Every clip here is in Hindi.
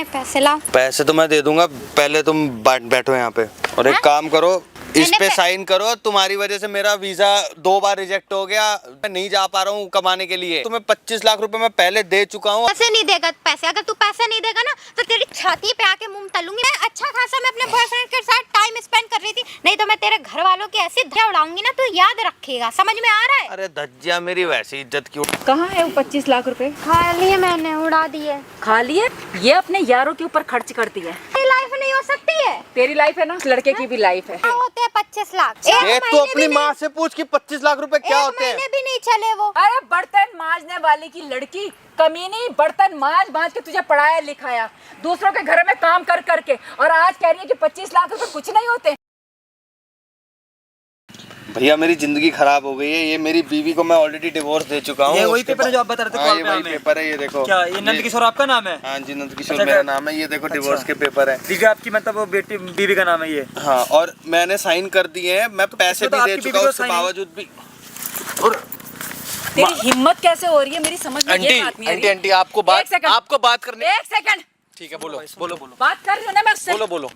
पैसे लाओ। पैसे तो मैं दे दूंगा, पहले तुम बैठो यहाँ पे और एक काम करो, इस पे साइन करो। तुम्हारी वजह से मेरा वीजा 2 बार रिजेक्ट हो गया, मैं नहीं जा पा रहा हूँ कमाने के लिए। तुम्हें 25 लाख रुपए मैं पहले दे चुका हूँ। पैसे नहीं देगा पैसे, अगर तू पैसे नहीं देगा ना तो तेरी छाती पे आके मुंह तलूंगी। मैं अच्छा खासा मैं अपने बॉयफ्रेंड के साथ टाइम स्पेंड कर रही थी, नहीं तो मैं तेरे घर वालों की ऐसी धज्जियां उड़ाऊंगी ना, तू याद रखेगा। समझ में आ रहा है? अरे धज्जियां मेरी वैसी इज्जत क्यों? कहाँ है वो 25 लाख रुपए? खा लिए मैंने, उड़ा दिए। खा लिए? ये अपने यारों के ऊपर खर्च करती है। तेरी लाइफ नहीं हो सकती है? तेरी लाइफ है ना, उस लड़के की भी लाइफ है। होते हैं 25 लाख। ये तो अपनी माँ से पूछ कि 25 लाख रुपए क्या होते हैं। भी नहीं चले वो। अरे बर्तन मांजने वाली की लड़की, कमीनी, बर्तन मांज मांज के तुझे पढ़ाया लिखाया, दूसरों के घर में काम कर करके, और आज कह रही है कि 25 लाख रुपए कुछ नहीं होते। भैया मेरी जिंदगी खराब हो गई है, ये मेरी बीवी को मैं ऑलरेडी डिवोर्स दे चुका हूँ। ये वही पेपर है जो आप बता रहे थे? हाँ, ये वही पेपर है, ये देखो। क्या ये नंद किशोर आपका नाम है? हाँ जी, नंद किशोर मेरा नाम है। ये देखो डिवोर्स के पेपर है। ठीक है, आपकी मतलब वो बेटी बीवी का नाम है ये? हाँ, और मैंने साइन कर दिए हैं, मैं पैसे भी दे चुका हूँ, उसके बावजूद भी। और तेरी हिम्मत कैसे हो रही है, मेरी समझ में ये बात नहीं आ रही। आंटी आपको बात करने। एक सेकंड। ठीक है, बोलो बोलो बोलो। बात कर रही हूँ ना मैं उससे। बोलो।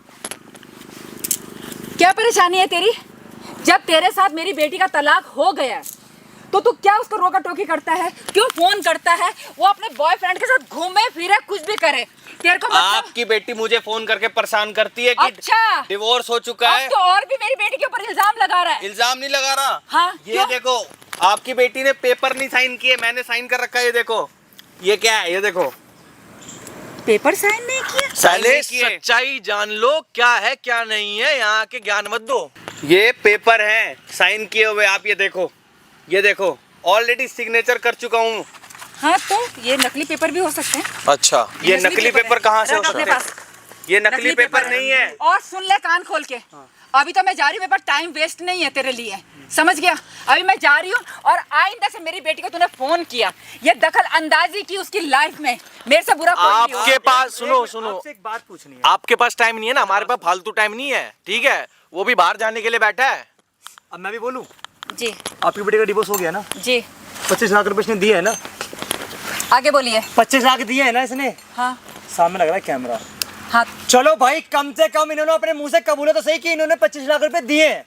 क्या परेशानी है तेरी? जब तेरे साथ मेरी बेटी का तलाक हो गया है तो तू क्या उसको रोका टोकी करता है? क्यों फोन करता है? वो अपने बॉयफ्रेंड के साथ घूमे फिरे, कुछ भी करे, तेरे को मतलब? आपकी बेटी मुझे फोन करके परेशान करती है कि अच्छा, डिवोर्स हो चुका है। अब तो और भी मेरी बेटी के ऊपर इल्जाम लगा रहा है। इल्जाम नहीं लगा रहा। हाँ, ये क्यों? देखो, आपकी बेटी ने पेपर नहीं साइन किए, मैंने साइन कर रखा है। ये देखो, ये क्या है? ये देखो, पेपर साइन नहीं किया। पहले सच्चाई जान लो, क्या है क्या नहीं है, यहाँ के ज्ञान मत दो। ये पेपर है साइन किए हुए, आप ये देखो ऑलरेडी सिग्नेचर कर चुका हूँ। हाँ, तो ये नकली पेपर भी हो सकते हैं। अच्छा, ये नकली पेपर कहाँ से हो रख अपने सकते हैं? पास। ये नकली पेपर नहीं है। और सुन ले कान खोल के, अभी तो मैं जा रही हूँ, पेपर टाइम वेस्ट नहीं है तेरे लिए, समझ गया? अभी मैं जा रही हूँ, और आइंदा से मेरी बेटी को तूने फोन किया, ये दखल अंदाजी की उसकी लाइफ में, मेरे से बुरा कोई नहीं आपके होगा। पास सुनो, आपसे एक बात पूछनी है। आपके पास टाइम नहीं है ना, हमारे पास फालतू टाइम नहीं है, ठीक है? वो भी बाहर जाने के लिए बैठा है। अब मैं भी बोलूं? जी आपकी बेटी का डिवोर्स हो गया ना? जी। 25 लाख रुपए इसने दिए है ना? आगे बोलिए। 25 लाख दिए है ना इसने? हाँ सामने लग रहा है कैमरा। हाँ, चलो भाई, कम से कम इन्होंने अपने मुंह से कबूला तो सही कि इन्होंने 25 लाख रुपए दिए हैं।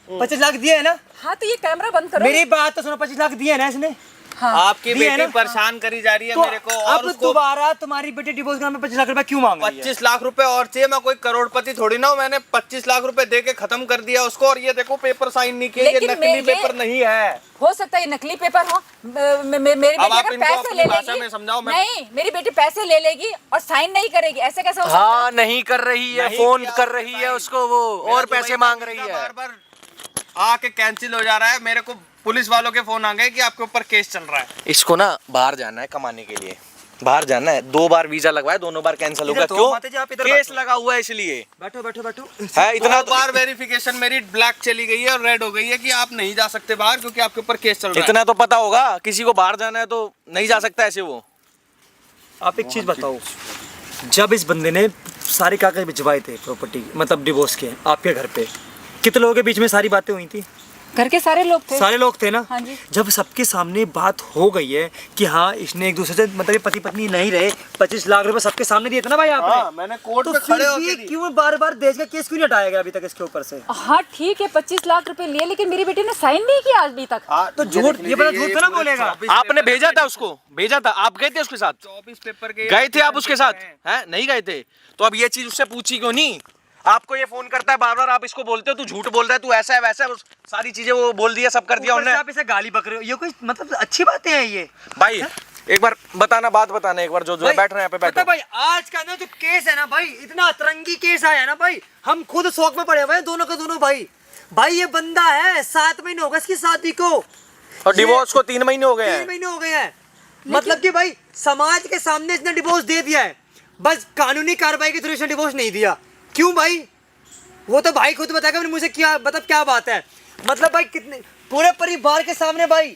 25 लाख दिए है ना? हाँ, तो ये कैमरा बंद करो। मेरी बात तो सुनो, 25 लाख दिए है ना इसने? हाँ। आपकी दिए है बेटी ना? परेशान करी जा रही है तो मेरे को, और अब उसको दोबारा तुम्हारी बेटी डिवोर्स में 25 लाख रुपए क्यों मांग रही है? 25 लाख रुपए और चाहिए। मैं कोई करोड़पति थोड़ी ना हूँ, मैंने 25 लाख रुपए दे के खत्म कर दिया उसको। और ये देखो पेपर साइन नहीं किए, ये लेकिन नकली ये पेपर नहीं है। हो सकता है ये नकली पेपर हो। मेरी बेटी आप अगर इनको पैसे अपनी ले भाषा लेगी, में समझाओ। नहीं, मेरी बेटी पैसे ले लेगी और साइन नहीं करेगी, ऐसे कैसे हो सकता है? हाँ, नहीं कर रही है, नहीं फोन किया कर उसने रही है साइन। उसको, वो मेरा और दुबई पैसे का मांग रही वीजा है। बार बार आके कैंसिल हो जा रहा है। मेरे को पुलिस वालों के फोन आ गए कि आपके ऊपर केस चल रहा है। इसको ना बाहर जाना है कमाने के लिए, बाहर जाना है। 2 बार वीजा लगवाया, दोनों बार कैंसिल हो गया। इधर दो क्यों? माते जी, आप इधर केस बैठो। लगा हुआ है इसलिए। बैठो बैठो बैठो। है इतना दो बार वेरिफिकेशन मेरी ब्लैक चली गई है और रेड हो गई है कि आप नहीं जा सकते बाहर, क्योंकि आपके ऊपर केस चल रहा है। इतना तो पता होगा, किसी को बाहर जाना है तो नहीं जा सकता ऐसे वो। आप एक चीज बताओ, जब इस बंदे ने सारे कागज भिजवाए थे प्रॉपर्टी मतलब डिवोर्स के आपके घर पे, कितने लोगों के बीच में सारी बातें हुई थी? घर के सारे लोग थे। सारे लोग थे ना? हाँ जी। जब सबके सामने बात हो गई है कि हाँ इसने एक दूसरे से मतलब पति पत्नी नहीं रहे, 25 लाख रुपए सबके सामने दिए थे ना भाई आपने? हाँ, मैंने कोर्ट तो पे खड़े फिर होके भी दिए। क्यों बार बार देश का केस क्यों नहीं हटाया गया अभी तक इसके ऊपर से? हाँ ठीक है, 25 लाख रुपए लिए, लेकिन मेरी बेटी ने साइन नहीं किया आज अभी तक। हाँ, तो झूठ, ये बड़ा झूठ तो ना बोलेगा? आपने भेजा था उसको, भेजा था, आप गए थे उसके साथ? 24 पेपर के गए थे आप उसके साथ? हैं, नहीं गए थे? तो अब ये चीज उससे पूछी क्यों नहीं? आपको ये फोन करता है बार बार, आप इसको बोलते हो तू झूठ बोल रहा है, तू ऐसा है वैसा है, सारी चीजें वो बोल दिया, सब कर दिया ऊपर से उन्होंने। आप इसे गाली बक रहे हो, ये कोई मतलब अच्छी बातें हैं ये? भाई एक बार बताना, बात बताना एक बार, जो बैठ रहे हैं यहाँ पे पता बैठो। भाई आज का ना जो केस है ना भाई, इतना अतरंगी केस आया ना भाई, हम खुद शौक में पड़े हुए हैं दोनों के दोनों भाई। भाई ये बंदा है 7 महीने हो गए इसकी शादी को, और डिवोर्स को 3 महीने हो गए 3 हैं। महीने हो गए हैं। मतलब कि भाई समाज के सामने इसने डिवोर्स दे दिया है, बस कानूनी कार्रवाई के थ्रू इसने डिवोर्स नहीं दिया। क्यों भाई? वो तो भाई खुद बताएगा मुझे क्या मतलब क्या बात है। मतलब भाई कितने पूरे परिवार के सामने भाई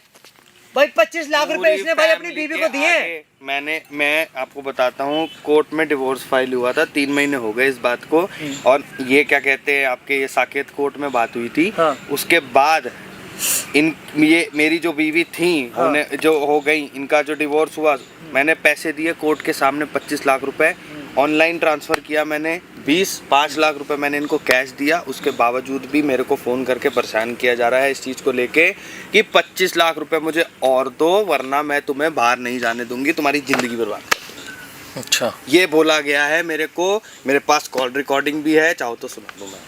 25 लाख रुपए इसने भाई अपनी बीवी को दिए। मैं आपको बताता हूँ, कोर्ट में डिवोर्स फाइल हुआ था, 3 महीने हो गए इस बात को। और ये क्या कहते हैं, आपके ये साकेत कोर्ट में बात हुई थी। हाँ। उसके बाद ये मेरी जो बीवी थी जो हो गई, इनका जो डिवोर्स हुआ, मैंने पैसे दिए कोर्ट के सामने 25 लाख रुपए। ऑनलाइन ट्रांसफ़र किया मैंने 5 लाख रुपए मैंने इनको कैश दिया, उसके बावजूद भी मेरे को फ़ोन करके परेशान किया जा रहा है इस चीज़ को लेके कि 25 लाख रुपए मुझे और दो, वरना मैं तुम्हें बाहर नहीं जाने दूंगी, तुम्हारी ज़िंदगी बर्बाद कर दूंगी। अच्छा, ये बोला गया है मेरे को, मेरे पास कॉल रिकॉर्डिंग भी है, चाहो तो सुना दूँ मैं।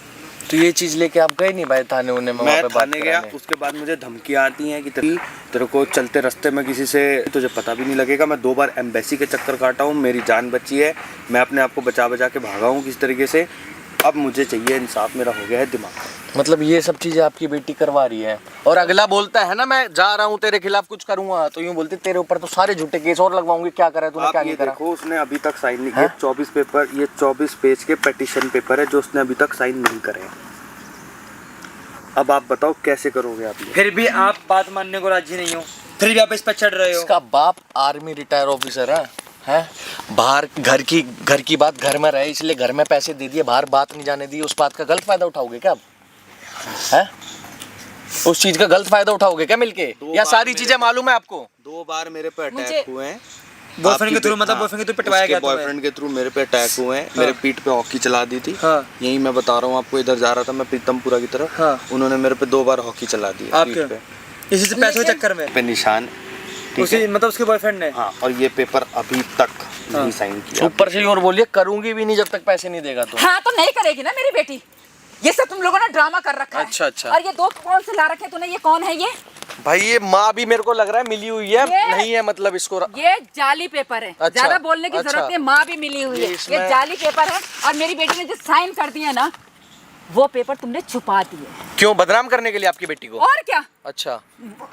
तो ये चीज लेके आप गए नहीं भाई थाने उन्हें? मैं थाने गया, उसके बाद मुझे धमकियाँ आती हैं कि तेरे को चलते रास्ते में किसी से तुझे पता भी नहीं लगेगा। मैं 2 बार एम्बेसी के चक्कर काटा हूँ, मेरी जान बची है, मैं अपने आप को बचा के भागा हूँ किस तरीके से। अब मुझे चाहिए इंसाफ, मेरा हो गया है दिमाग। मतलब ये सब चीजें आपकी बेटी करवा रही है, और अगला बोलता है ना मैं जा रहा हूँ तेरे खिलाफ कुछ करूंगा, तो यूँ बोलते तेरे ऊपर तो सारे झूठे केस और लगवाऊंगी, क्या करा है तूने, क्या नहीं करा। देखो उसने अभी तक साइन नहीं किया। 24 पेपर, ये 24 पेज के पिटीशन पेपर है जो उसने अभी तक साइन नहीं करे हैं। अब आप बताओ कैसे करोगे आप ये? फिर भी आप बात मानने को राजी नहीं हो, फिर भी आप इस पर चढ़ रहे हो। इसका बाप आर्मी रिटायर ऑफिसर है बाहर घर की बात घर में रहे, इसलिए घर में पैसे दे दिए, बाहर बात नहीं जाने दी, उस बात का गलत फायदा उठाओगे क्या आप? हैं? उस चीज का गलत फायदा उठाओगे क्या मिलके, या सारी चीजें मालूम है आपको? 2 बार मेरे पे अटैक हुए हैं बॉयफ्रेंड के थ्रू, मतलब बॉयफ्रेंड के थ्रू पिटवाया गया तुम्हें? बॉयफ्रेंड के थ्रू मेरे पे अटैक हुए हैं। मेरे पीठ पे हॉकी चला दी थी। यही मैं बता रहा हूँ आपको, इधर जा रहा था मैं प्रीतमपुरा की तरफ, उन्होंने मेरे पे 2 बार हॉकी चला दी पीठ पे, इसी से पैसों के चक्कर में पे निशान, उसी मतलब उसके बॉयफ्रेंड ने। हाँ, और ये पेपर अभी तक नहीं साइन किया। ऊपर से और बोलिए करूंगी भी नहीं जब तक पैसे नहीं देगा तो। हाँ तो नहीं करेगी ना मेरी बेटी, ये सब तुम लोगों ने ड्रामा कर रखा है। अच्छा। और ये 2 कौन से ला रखे तूने, ये कौन है? ये भाई ये माँ भी मेरे को लग रहा है मिली हुई है, नहीं है मतलब इसको। ये जाली पेपर है। अच्छा, ज्यादा बोलने की जरूरत नहीं है, माँ भी मिली हुई है। ये जाली पेपर है, और मेरी बेटी ने जो साइन कर दिए ना, वो पेपर तुमने छुपा दिए। क्यों, बदनाम करने के लिए आपकी बेटी को? और क्या? अच्छा,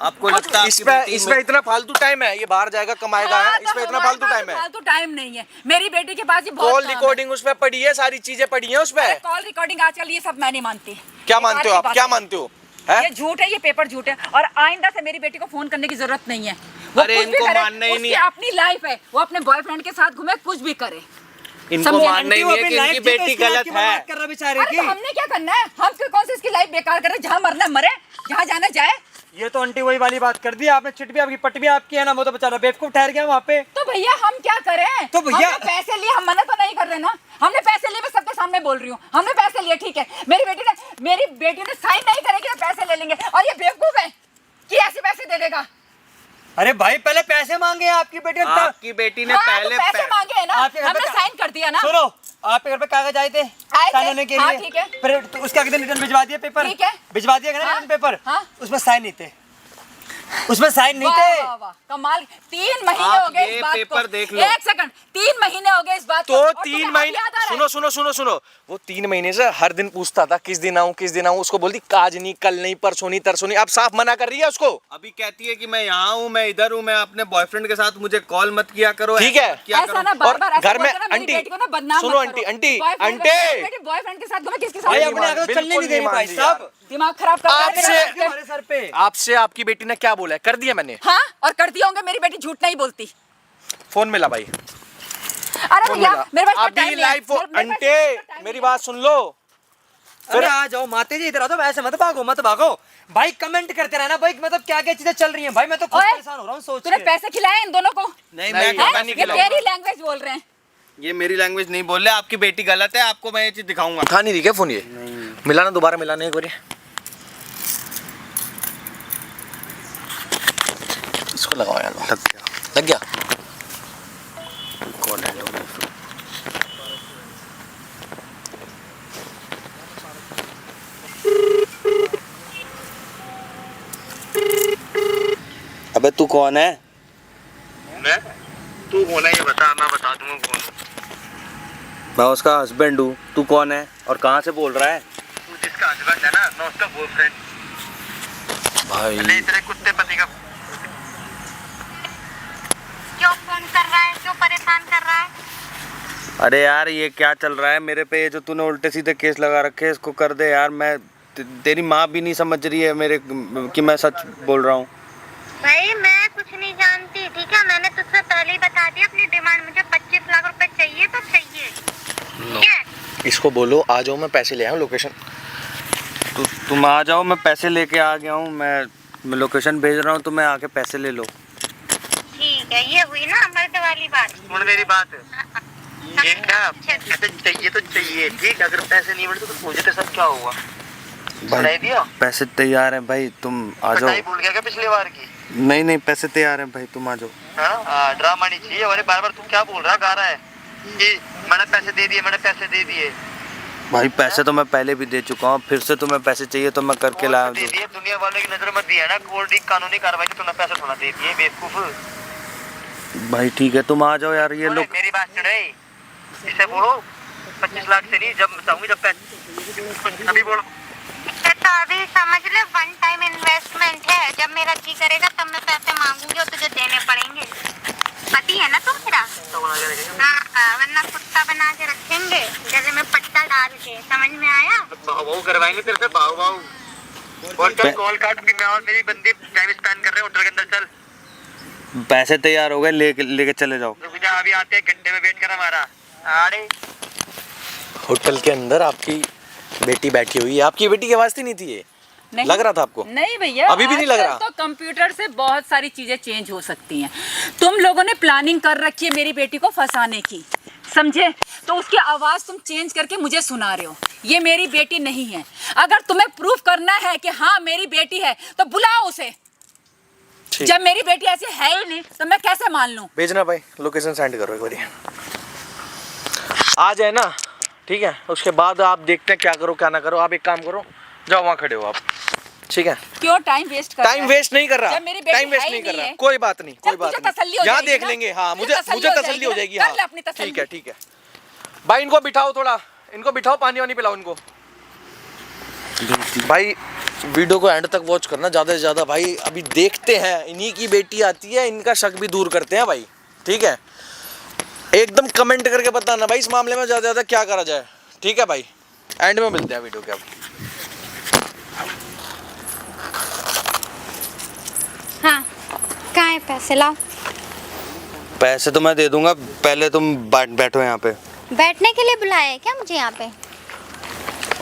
आपको लगता है इसमें इतना फालतू टाइम है? ये बाहर जाएगा कमाएगा, हाँ, है? इसमें इतना फालतू टाइम है? फालतू टाइम नहीं है, मेरी बेटी के पास ही बहुत कॉल काम है। रिकॉर्डिंग उस पे पड़ी है, सारी चीजें पड़ी हैं उस पे। कॉल रिकॉर्डिंग आजकल ये सब मैं नहीं मानती। क्या ये मानते हो बात आप, की क्या बात है। मानते हो? है? ये झूठ है, ये पेपर झूठ है, और आइंदा से मेरी बेटी को फोन करने की जरूरत नहीं है। वो अरे कुछ भी इनको करे, मानना ही उसकी नहीं है। अपनी लाइफ है, वो अपने बॉयफ्रेंड के साथ घूमे, कुछ भी करे। इनको मानना ही नहीं है कि इनकी बेटी गलत है। कर रहा बेचारे अरे की। तो हमने क्या करना है? हम फिर कौन सी इसकी लाइफ बेकार कर रहे हैं? जहाँ मरना मरे, जहाँ जाना जाए। ये तो आंटी वही वाली बात कर दी आपने, चिट भी आपकी पट भी आपकी है ना, वो तो बेचारा बेवकूफ ठहर गया वहाँ पे। तो भैया हम क्या करें? तो भैया- हमने पैसे लिए, हम मना तो नहीं कर रहे ना, हमने पैसे लिए, मैं सबके सामने बोल रही हूँ, हमने पैसे लिए, ठीक है। मेरी बेटी ने साइन नहीं करेगी तो पैसे ले लेंगे, और ये बेवकूफ है कि ऐसे पैसे दे देगा। अरे भाई पहले पैसे मांगे आपकी बेटी ने, आपकी बेटी ने हाँ, पहले तो पैसे मांगे हैं ना, आपके घर पे हमने साइन कर दिया ना। सुनो, आपके घर पे कागज आए थे साइन होने के हाँ, लिए, ठीक है। फिर तो उसका अगले दिन रिटर्न भिजवा दिया पेपर, ठीक है। भिजवा दिया ना हाँ, रिटर्न पेपर, हाँ। उसमें साइन नहीं थे, उसमें साइन नहीं वाह, थे। वाह, वाह, कमाल। 3 महीने आप हो गए ये इस बात पेपर को। देख लो। 1 सेकंड, 3 महीने हो गए इस बात को, तो और 3 तुम्हें महीने, याद आ रहा है? सुनो, वो 3 महीने से हर दिन पूछता था किस दिन आऊं, उसको बोलती आज नहीं, कल नहीं, परसों नहीं, तरसों नहीं, अब साफ मना कर रही है उसको। अभी कहती है कि मैं यहाँ हूँ, मैं इधर हूँ, मैं अपने बॉयफ्रेंड के साथ, मुझे कॉल मत किया करो। ठीक है। ऐसा ना बार-बार ऐसा घर में बोलते ना, मेरी आंटी, बेटी को ना बदनाम सुनो मत करो। आंटी, बॉयफ्रेंड के साथ घूमे, किसके भाई साथ? अपने आगे तो चलने नहीं दे रही भाई साहब, दिमाग खराब कर आपसे- हमारे सर पे। आपसे आपकी बेटी ने क्या बोला है, कर दिया मैंने? हाँ, और कर दिया होंगे, मेरी बेटी झूठ नहीं बोलती। फोन मिला भाई, अरे फोन भैया मिला। मेरे पास अभी टाइम नहीं है। लाइव मेरे पास आंटी टाइम मेरी नहीं बात सुन लो। अरे आ जाओ माते जी, इधर आ जाओ, ऐसे मत भागो भाई, कमेंट करते रहना भाई, मतलब क्या क्या चीजें चल रही हैं भाई, मैं तो खुद ओए, परेशान हो रहा हूँ सोच तूने के। पैसे खिलाए इन दोनों को? नहीं, नहीं, मैं हैं? नहीं ये खिलाऊंगा। तेरी लैंग्वेज बोल रहे हैं। ये मेरी लैंग्वेज नहीं बोल रहे, आपकी बेटी गलत है, आपको मैं ये चीज दिखाऊंगा। उठा नहीं रही क्या फोन? ये मिलाना, दोबारा मिलाना एक बार, इसको लगाओ यार। लग गया। कॉल है अबे तू कौन है? मैं? तू कौन है ये बता, मैं बता दूंगा कौन हूँ। मैं उसका हस्बैंड हूँ। तू कौन है और कहाँ से बोल रहा है? तू जिसका हस्बैंड है ना, मैं उसका बॉयफ्रेंड। भाई तेरे कुत्ते पति का। क्यों फोन कर रहा है, क्यों परेशान कर रहा है? अरे यार ये क्या चल रहा है मेरे पे? ये जो तूने उल्टे सीधे केस लगा रखे हैं इसको कर दे यार। मैं तेरी माँ भी नहीं समझ रही है मेरे कि मैं सच बोल रहा हूँ। भाई मैं कुछ नहीं जानती, ठीक है? मैंने तुझसे पहले ही बता दिया अपनी डिमांड, मुझे 25 लाख रुपए चाहिए तो चाहिए, ठीक है? इसको बोलो आ जाओ, मैं पैसे ले आऊँ, लोकेशन। तुम आ जाओ, मैं पैसे लेके आ गया हूँ, मैं लोकेशन भेज रहा हूँ, तुम्हें आके पैसे ले लो। ठीक है, ये हुई ना मर्द वाली बात। सुन मेरी बात, ठीक है, पैसे चाहिए तो चाहिए, ठीक। अगर पैसे नहीं मिले तो मुझे तो सब क्या हुआ सुनाई भाई दिया। पैसे तैयार हैं भाई, तुम आ जाओ। बताई भूल गया क्या पिछली बार की? नहीं नहीं, पैसे तैयार हैं भाई, तुम आ जाओ। हाँ, ड्रामा नहीं चाहिए। अरे बार बार तू क्या बोल रहा गा रहा है कि मैंने पैसे दे दिए, मैंने पैसे दे दिए। भाई पैसे तो मैं पहले भी दे चुका हूँ, फिर से तुम्हें पैसे चाहिए तो मैं करके लाया दे हूँ। दिए, दुनिया वालों की नजर मत दिया ना। कोर्ट की कानूनी कार्रवाई की तूने पैसे थोड़ा दे दिए, बेवकूफ। भाई ठीक है, तुम आ जाओ यार। ये लोग मेरी बात सुन रही, इसे बोलो 25 लाख से नहीं, जब चाहूंगी जब पैसे अभी बोलो। तो अभी समझ ले, वन टाइम इन्वेस्टमेंट है। जब मेरा जी करेगा तब मैं पैसे मांगूंगी और तुझे देने पड़ेंगे। पति है ना तुम मेरा? हाँ, वरना कुत्ता बना के रखेंगे जैसे मैं पट्टा डाल के। समझ में आया? भाव करवाएंगे तेरे से, भाव भाव। और चल कॉल काट भी, मैं और मेरी बंदी टाइम स्पेंड कर रहे हैं होटल के अंदर। चल पैसे तैयार हो गए, लेके चले जाओ। रुक जा, अभी आते हैं, घंटे में वेट कर हमारा। अरे होटल के अंदर आपकी बेटी बैठी हुई है। आपकी बेटी की आवाज नहीं थी ये? नहीं। लग रहा था आपको? नहीं भैया, अभी भी नहीं लग रहा? तो कंप्यूटर से बहुत सारी चीजें चेंज हो सकती हैं। तुम लोगों ने प्लानिंग कर रखी है मेरी बेटी को फंसाने की, समझे? तो उसकी आवाज तुम चेंज करके मुझे सुना रहे हो। ये मेरी बेटी नहीं है। अगर तुम्हें प्रूफ करना है कि हाँ मेरी बेटी है तो बुलाओ उसे। जब मेरी बेटी ऐसी है ही नहीं तो मैं कैसे मान लूं? भेजना भाई, लोकेशन सेंड करो एक बारी। आ जाए ना, ठीक है? उसके बाद आप देखते हैं क्या करो क्या ना करो। आप एक काम करो, जाओ वहाँ खड़े हो आप, ठीक है? क्यों टाइम वेस्ट कर टाइम वेस्ट नहीं कर रहा, जब मेरी बेटी टाइम वेस्ट है ही नहीं कर नहीं रहा। है। कोई बात नहीं, कोई जब बात मुझे तसल्ली हो नहीं, यहाँ जाएगी देख ना, लेंगे। हाँ, मुझे मुझे तसल्ली हो जाएगी। हाँ कर ले अपनी तसल्ली। ठीक है, ठीक है भाई। इनको बिठाओ, थोड़ा इनको बिठाओ, पानी वानी पिलाओ इनको। भाई वीडियो को एंड तक वॉच करना ज़्यादा से ज़्यादा भाई। अभी देखते हैं, इन्हीं की बेटी आती है, इनका शक भी दूर करते हैं भाई, ठीक है? एकदम कमेंट करके बताना भाई इस मामले में ज़्यादा से ज़्यादा क्या करा जाए, ठीक है भाई? एंड में मिलते हैं वीडियो के। अब हाँ, कहाँ है पैसे? लाओ। पैसे तो मैं दे दूंगा, पहले तुम बैठो यहाँ पे। बैठने के लिए बुलाया है क्या मुझे यहाँ पे?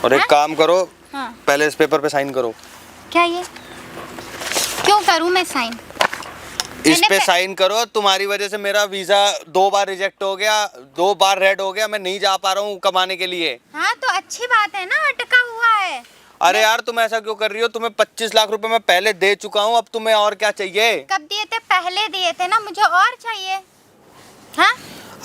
और एक हाँ? काम करो, हाँ। पहले इस पेपर पे साइन करो। क्या ये? क्यों करूँ मैं साइन? इस मैंने पे साइन करो। तुम्हारी वजह से मेरा वीजा 2 बार रिजेक्ट हो गया, 2 बार रेड हो गया। मैं नहीं जा पा रहा हूँ कमाने के लिए। हाँ तो अच्छी बात है ना, अटका हुआ है। अरे यार तुम ऐसा क्यों कर रही हो? तुम्हें 25 लाख रुपए मैं पहले दे चुका हूँ, अब तुम्हें और क्या चाहिए? कब दिए थे? पहले दिए थे ना, मुझे और चाहिए। हाँ?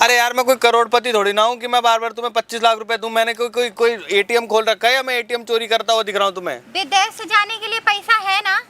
अरे यार मैं कोई करोड़पति थोड़ी ना हूँ कि मैं बार बार तुम्हें 25 लाख रुपए दूं। मैंने कोई एटीएम खोल रखा है या मैं एटीएम चोरी करता हुआ दिख रहा हूँ तुम्हें? विदेश जाने के लिए पैसा है ना?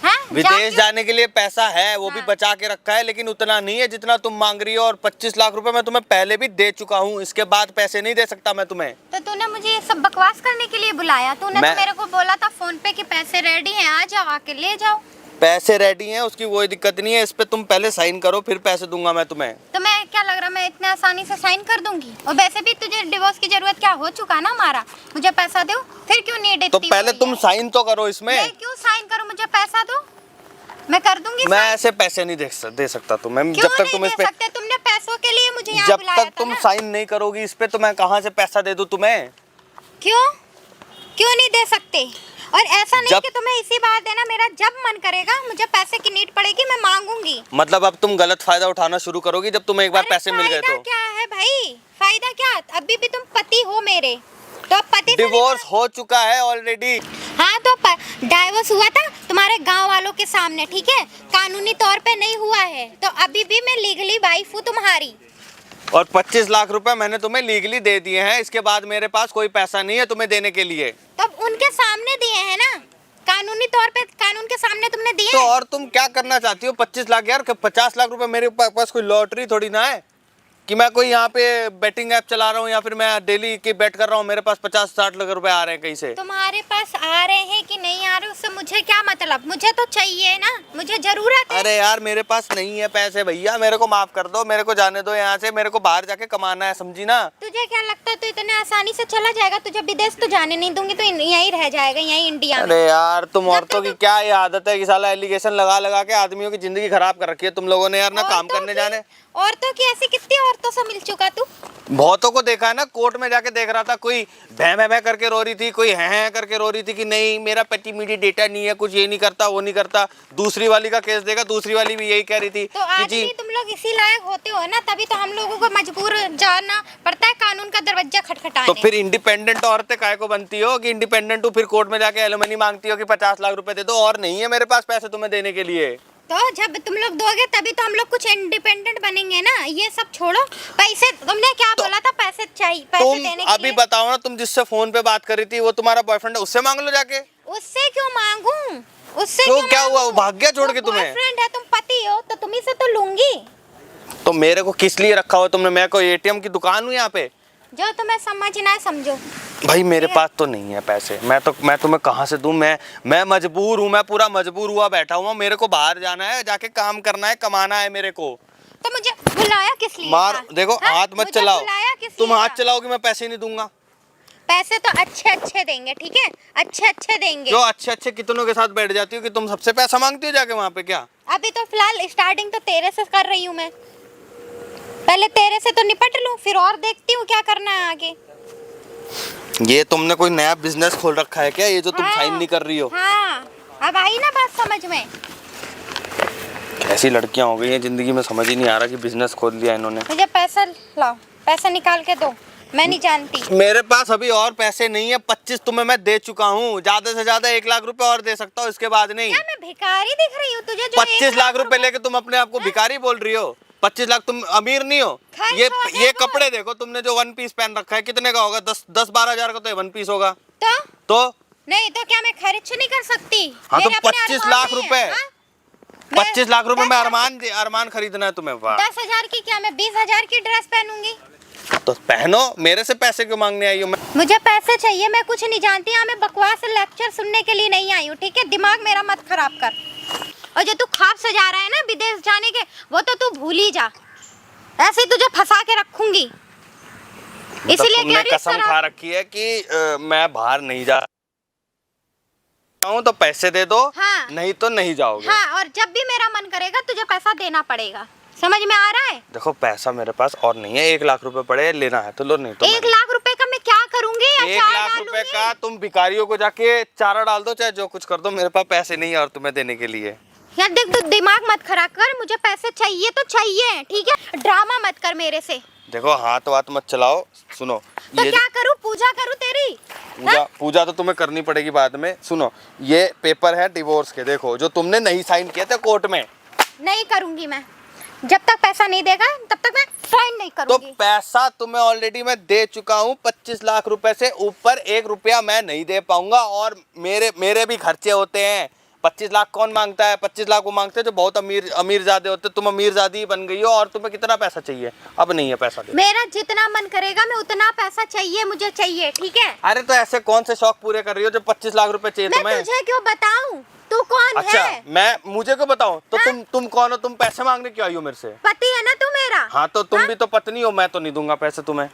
हाँ? विदेश जाने के लिए पैसा है, वो भी हाँ। बचा के रखा है, लेकिन उतना नहीं है जितना तुम मांग रही हो। और 25 लाख रुपए मैं तुम्हें पहले भी दे चुका हूँ, इसके बाद पैसे नहीं दे सकता मैं तुम्हें। तो तूने मुझे ये सब बकवास करने के लिए बुलाया? तूने तो मेरे को बोला था फोन पे कि पैसे रेडी हैं, आ जाओ, आके ले जाओ। पैसे रेडी हैं, उसकी कोई दिक्कत नहीं है। इस पे तुम पहले साइन करो, फिर पैसे दूंगा मैं तुम्हें। तो मैं क्या लग रहा, मैं इतने आसानी से साइन कर दूंगी? और वैसे भी तुझे डिवोर्स की जरूरत क्या हो चुका ना हमारा? मुझे पैसा दो, फिर क्यों नीड तो पहले तुम साइन तो करो इसमें। मैं क्यों साइन करूं? मुझे पैसा दो, मैं कर दूंगी मैं साइन। ऐसे पैसे नहीं दे सकता तुम्हें। क्यों जब तक नहीं तुम दे इस पे सकते? तुमने पैसों के लिए मुझे यहाँ जब बुलाया तक था तुम ना। साइन नहीं करोगी इस पे तो मैं कहाँ से पैसा दे दूं तुम्हें? क्यों क्यों नहीं दे सकते? और ऐसा नहीं जब- कि तुम्हें इसी बात देना, मेरा जब मन करेगा, मुझे पैसे की नीड पड़ेगी, मैं मांगूंगी। मतलब अब तुम गलत फायदा उठाना शुरू करोगी जब तुम्हें एक बार अरे पैसे मिल गए फायदा तो? क्या है भाई? फायदा क्या? अभी भी तुम पति हो मेरे, तो अब पति से डिवोर्स हो चुका है ऑलरेडी। हाँ तो डाइवोर्स हुआ था तुम्हारे गांव वालों के सामने, ठीक है? कानूनी तौर पे नहीं हुआ है, तो अभी भी मैं लीगली वाइफ हूँ तुम्हारी। और 25 लाख रुपए मैंने तुम्हें लीगली दे दिए हैं, इसके बाद मेरे पास कोई पैसा नहीं है तुम्हें देने के लिए। तो अब उनके सामने दिए हैं ना, कानूनी तौर पे, कानून के सामने तुमने दिए तो हैं। और तुम क्या करना चाहती हो? 25 लाख यार, 50 लाख रुपए मेरे पास कोई लॉटरी थोड़ी ना है कि मैं कोई यहाँ पे बेटिंग ऐप चला रहा हूँ या फिर मैं डेली की बेट कर रहा हूँ। मेरे पास 50-60 लाख रुपए आ रहे हैं कहीं से। तुम्हारे पास आ रहे हैं कि नहीं आ रहे, उससे मुझे क्या मतलब? मुझे तो चाहिए ना, मुझे जरूरत है। अरे यार मेरे पास नहीं है पैसे भैया, मेरे को माफ कर दो, मेरे को जाने दो यहाँ से। मेरे को बाहर जाके कमाना है, समझी ना? तुझे क्या लगता है तू इतने आसानी से चला जाएगा? तुझे विदेश तो जाने नहीं दूंगी, तो यहीं रह जाएगा, यहीं इंडिया में। अरे यार तुम औरतों की क्या ये आदत है कि साला एलिगेशन लगा लगा के आदमियों की जिंदगी खराब कर रखी है तुम लोगों ने यार। ना काम करने जाने। औरतों की ऐसी कितनी औरतों से मिल चुका तू? बहुतों को देखा है ना, कोर्ट में जाके देख रहा था, कोई भैं भैं करके रो रही थी, कोई हैं करके रो रही थी कि नहीं मेरा पेटी मीडिया डेटा नहीं है, कुछ ये नहीं करता वो नहीं करता। दूसरी वाली का केस देखा, दूसरी वाली भी यही कह रही थी तो कि आज जी भी तुम लोग इसी लायक होते हो ना, तभी तो हम लोगों को मजबूर जाना पड़ता है कानून का दरवाजा खटखटाने। तो फिर इंडिपेंडेंट औरतें काहे को बनती हो कि इंडिपेंडेंट हो, फिर कोर्ट में जाके एलिमनी मांगती हो कि 50 लाख रुपए दे दो, और नहीं है मेरे पास पैसे तुम्हें देने के लिए। तो जब तुम लोग दोगे तभी तो हम लोग कुछ इंडिपेंडेंट बनेंगे ना। ये सब छोड़ो, पैसे तुमने क्या बोला था, पैसे चाहिए, पैसे तुम देने के अभी लिए। बताओ ना, तुम जिससे फोन पे बात कर रही थी वो तुम्हारा बॉयफ्रेंड है, उससे मांग लो जाके। उससे क्यों मांगू, उससे तो क्यों क्या हुआ, वो मांगू? भाग गया छोड़ के तुम्हें? बॉयफ्रेंड है, तुम पति हो तो तुम्ही से तो लूंगी। तो मेरे को किस लिए रखा हुआ तुमने? मैं कोई एटीएम की दुकान हूँ यहाँ पे? जो तुम्हें समझना है समझो। भाई मेरे पास तो नहीं है पैसे, मैं तुम्हें कहाँ से दूं? मैं मजबूर हूँ, मैं पूरा मजबूर हुआ बैठा हुआ, मेरे को बाहर जाना है, जाके काम करना है, कमाना है मेरे को। तो मुझे बुलाया किस लिए मार था? देखो, हाँ? हाथ मत मुझे चलाओ। बुलाया किस तुम लिए हाथ था? चलाओगे मैं पैसे नहीं दूंगा। पैसे तो अच्छे अच्छे देंगे, ठीक है, अच्छे अच्छे देंगे। जो अच्छे अच्छे कितनों के साथ बैठ जाती हो कि तुम सबसे पैसा मांगती हो जाके वहाँ पे? क्या अभी तो फिलहाल स्टार्टिंग तो तेरे से कर रही हूँ मैं, पहले तेरे से तो निपट लूं, फिर और देखती हूँ क्या करना है आगे। ये तुमने कोई नया बिजनेस खोल रखा है क्या, ये जो तुम हाँ, साइन नहीं कर रही हो? हाँ, अब आई ना बात समझ में। ऐसी लड़कियां हो गई हैं जिंदगी में, समझ ही नहीं आ रहा कि बिजनेस खोल लिया इन्होंने। मुझे पैसा लाओ, पैसा निकाल के दो, मैं नहीं जानती। मेरे पास अभी और पैसे नहीं है, 25 तुम्हें मैं दे चुका हूँ, ज्यादा से ज्यादा 1 लाख रुपए और दे सकता हूँ, इसके बाद नहीं। क्या मैं भिखारी दिख रही हूँ तुझे? जो 25 लाख रुपए लेके तुम अपने आप को भिखारी बोल रही हो? 25 लाख, तुम अमीर नहीं हो। खर्च ये हो ये देखो। कपड़े देखो, तुमने जो वन पीस पहन रखा है कितने का होगा? 10-12 हजार का तो ये वन पीस होगा। तो नहीं तो क्या मैं खर्च नहीं कर सकती? हाँ, तो मेरे अपने 25 अरमान लाख नहीं है, रुपए। हाँ? 25 लाख रुपए में 10 अरमान खरीदना है तुम्हें? वाह। 10,000 की क्या मैं 20,000 की ड्रेस पहनूंगी? तो पहनो, मेरे से पैसे क्यों मांगने आई हो? मुझे पैसे चाहिए, मैं कुछ नहीं जानती। हाँ, मैं बकवास लेक्चर सुनने के लिए नहीं आई हूँ, ठीक है? दिमाग मेरा मत खराब कर। और जो तू ख्वाब सजा रहा है ना विदेश जाने के, वो तो तू भूल ही जा, ऐसे ही तुझे फंसा के रखूंगी। मतलब इसलिए तुमने कह रही कसम खा रखी है कि मैं बाहर नहीं जा हूँ, तो पैसे दे दो। हाँ। नहीं तो नहीं जाओगे। हाँ, और जब भी मेरा मन करेगा तुझे पैसा देना पड़ेगा, समझ में आ रहा है? देखो पैसा मेरे पास और नहीं है, 1 लाख रुपए पड़े, लेना है तो लो, नहीं तो 1 लाख रुपए का मैं क्या करूंगी? 1 लाख रुपए का तुम भिखारियों को जाके चारा डाल दो, चाहे जो कुछ कर दो, मेरे पास पैसे नहीं है और तुम्हें देने के लिए। यार देख, तू दिमाग मत खराब कर, मुझे पैसे चाहिए तो चाहिए, ठीक है? ड्रामा मत कर मेरे से। देखो हाथ वाथ मत चलाओ, सुनो। तो ये क्या करूं, पूजा करूं तेरी? पूजा तो तुम्हें करनी पड़ेगी बाद में। सुनो, ये पेपर है डिवोर्स के, देखो जो तुमने नहीं साइन किए थे कोर्ट में। नहीं करूंगी मैं, जब तक पैसा नहीं देगा तब तक मैं साइन नहीं तो करूंगी। पैसा तुम्हें ऑलरेडी मैं दे चुका हूँ, 25 लाख रुपए से ऊपर 1 रुपया मैं नहीं दे पाऊंगा, और मेरे भी खर्चे होते हैं। 25 लाख कौन मांगता है? 25 लाख वो मांगते हैं जो बहुत अमीर ज़्यादा होते। तुम अमीर ज़्यादा बन गई हो, और तुम्हें कितना पैसा चाहिए? अब नहीं है पैसा दे। मेरा जितना मन करेगा मैं उतना पैसा चाहिए, मुझे चाहिए, ठीक है? अरे तो ऐसे कौन से शौक पूरे कर रही हो जो 25 लाख रुपए चाहिए मैं तुम्हें? तुझे क्यों बताऊं, तू कौन अच्छा, है? मुझे क्यों बताऊं? तो हाँ? तुम कौन हो? तुम पैसे मांगने क्यों आई हो मेरे से? पति है ना तू मेरा? हाँ, तो तुम भी तो पत्नी हो। मैं तो नहीं दूंगा पैसे तुम्हें,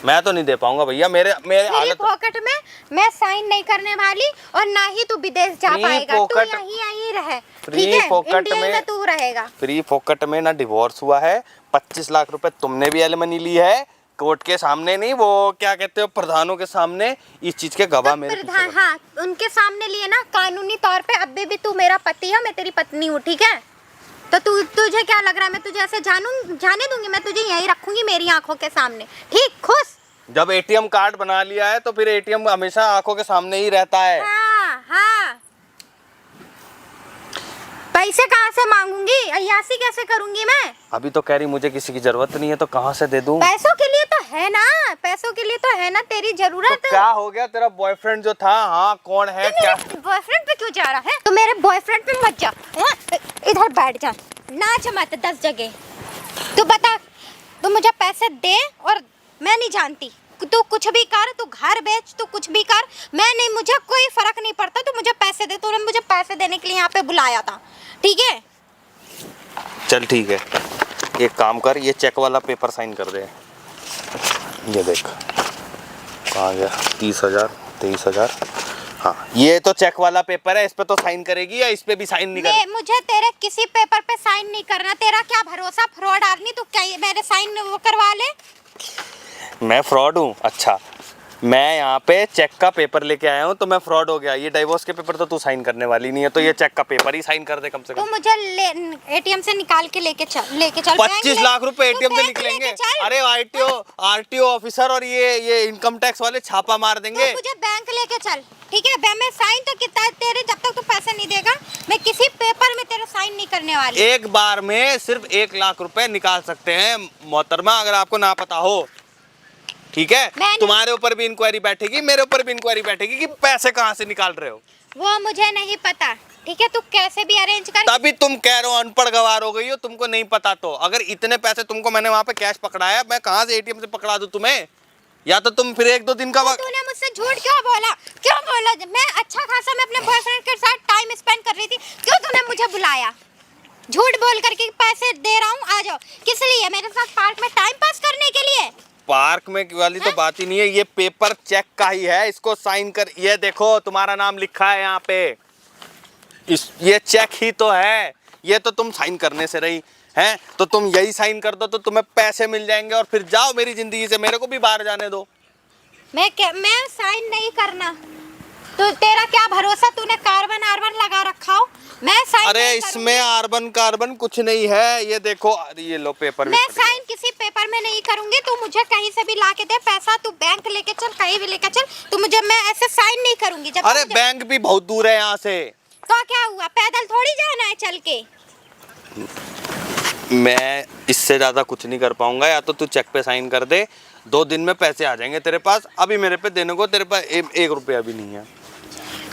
मैं तो नहीं दे पाऊंगा भैया। मेरे मेरी हालत पॉकेट में मैं साइन नहीं करने वाली, और ना ही तू विदेश जा फ्री पाएगा। तू पॉकेट- यहीं रहे, फ्री ठीक है? पॉकेट इंडिया में- में तू रहेगा। फ्री फोकट में ना डिवोर्स हुआ है। 25 लाख रुपए तुमने भी एलिमनी ली है, कोर्ट के सामने नहीं, वो क्या कहते हो, प्रधानों के सामने। इस चीज के गवाह तो मेरे प्रधान, पीछे हाँ, उनके सामने लिए ना, कानूनी तौर पे अभी भी तू मेरा पति है, मैं तेरी पत्नी हूँ, ठीक है? तो तुझे क्या लग रहा है मैं तुझे ऐसे जाने दूंगी? मैं तुझे यहीं रखूंगी मेरी आंखों के सामने, ठीक? खुश? जब एटीएम कार्ड बना लिया है तो फिर एटीएम हमेशा आंखों के सामने ही रहता है। हाँ, हाँ। पैसे कहाँ से मांगूंगी, अय्यासी कैसे करूंगी मैं? अभी तो कह रही मुझे किसी की जरूरत नहीं है, तो कहाँ से दे दूं? पैसों के लिए तो है ना, पैसों के लिए तो है ना तेरी जरूरत। तो क्या हो गया? तेरा बॉयफ्रेंड जो था, हाँ कौन है? क्या बॉयफ्रेंड पे क्यों जा रहा है? तो मेरे बॉयफ्रेंड पे मत जा, हाँ? इधर बैठ जा, नाच मत 10 जगह। तू बता, तू मुझे पैसे दे, और मैं नहीं जानती, तू कुछ भी कर, तू घर बेच, तू कुछ भी कर, मैं नहीं, मुझे कोई फर्क नहीं पड़ता। तू मुझे पैसे दे, तूने मुझे पैसे देने के लिए यहाँ पे बुलाया था, ठीक है? चल ठीक है, एक काम कर, ये चेक वाला पेपर साइन कर दे। ये देख कहाँ गया, 30,000 23,000। हाँ, ये तो चेक वाला पेपर है, इस पे तो साइन करेगी या इस पे भी साइन नहीं करेगी? मुझे तेरे किसी पेपर पे साइन नहीं करना। तेरा क्या भरोसा, फ्रॉड आदमी, तू क्या मेरे साइन वो करवा ले? मैं फ्रॉड हूँ? अच्छा, मैं यहाँ पे चेक का पेपर लेके आया हूँ तो मैं फ्रॉड हो गया। ये डिवोर्स के पेपर तो तू साइन करने वाली नहीं है, तो ये चेक का पेपर ही साइन कर दे कम से तू कम। मुझे एटीएम से निकाल के लेके चल 25 लाख रुपए एटीएम से निकलेंगे? अरे आरटीओ ऑफिसर और ये इनकम टैक्स वाले छापा मार देंगे। मुझे बैंक लेके चल, ठीक है? मैं साइन तो कितना है तेरे, जब तक तू पैसे नहीं देगा मैं किसी पेपर में तेरा साइन नहीं करने वाली। एक बार में सिर्फ 1 लाख रुपए निकाल सकते हैं मोहतरमा, अगर आपको ना पता हो, ठीक है? तुम्हारे ऊपर भी इंक्वायरी बैठेगी, मेरे ऊपर भी इंक्वायरी बैठेगी कि पैसे कहाँ से निकाल रहे हो। वो मुझे नहीं पता, ठीक है? तू कैसे भी अरेंज कर। तभी तुम कह रहे हो अनपढ़ गवार हो गई हो, तुमको नहीं पता। तो अगर इतने पैसे तुमको, मैंने वहाँ पे कैश पकड़ाया, मैं कहाँ से एटीएम से पकड़ा दूं तुम्हें? या तो तुम फिर 1-2 दिन का वक्त। तूने मुझसे झूठ क्यों बोला? मैं अच्छा खासा मैं अपने बॉयफ्रेंड के साथ टाइम स्पेंड कर रही थी, क्यों तूने मुझे बुलाया? झूठ बोल करके पैसे दे रहा हूँ, आ जाओ। किस लिए? मेरे साथ पार्क में टाइम पास करने के लिए? पार्क में वाली तो बात ही नहीं है, ये पेपर चेक का ही है, इसको साइन कर। ये देखो तुम्हारा नाम लिखा है यहाँ पे, ये चेक ही तो है। ये तो तुम साइन करने से रही हैं, तो तुम यही साइन कर दो तो तुम्हें पैसे मिल जाएंगे और फिर जाओ मेरी जिंदगी से, मेरे को भी बाहर जाने दो। मैं साइन नहीं करना। तो तेरा क्या भरोसा, तूने कार्बन आर्बन लगा रखा हो? मैं साइन अरे नहीं इसमें आर्बन कार्बन कुछ नहीं है, ये देखो, ये लो पेपर। मैं साइन किसी पेपर में नहीं करूंगी। तू मुझे कहीं से भी ला के दे पैसा, तू बैंक लेके चल, कहीं भी लेके चल, तो मैं ऐसे साइन नहीं करूंगी। जब अरे बैंक भी बहुत दूर है यहाँ से। तो क्या हुआ, पैदल थोड़ी जाना है चल के? मैं इससे ज्यादा कुछ नहीं कर पाऊंगा, या तो तू चेक पे साइन कर दे, 2 दिन में पैसे आ जाएंगे तेरे पास। अभी मेरे पे देने को तेरे पास 1 रुपया भी नहीं है।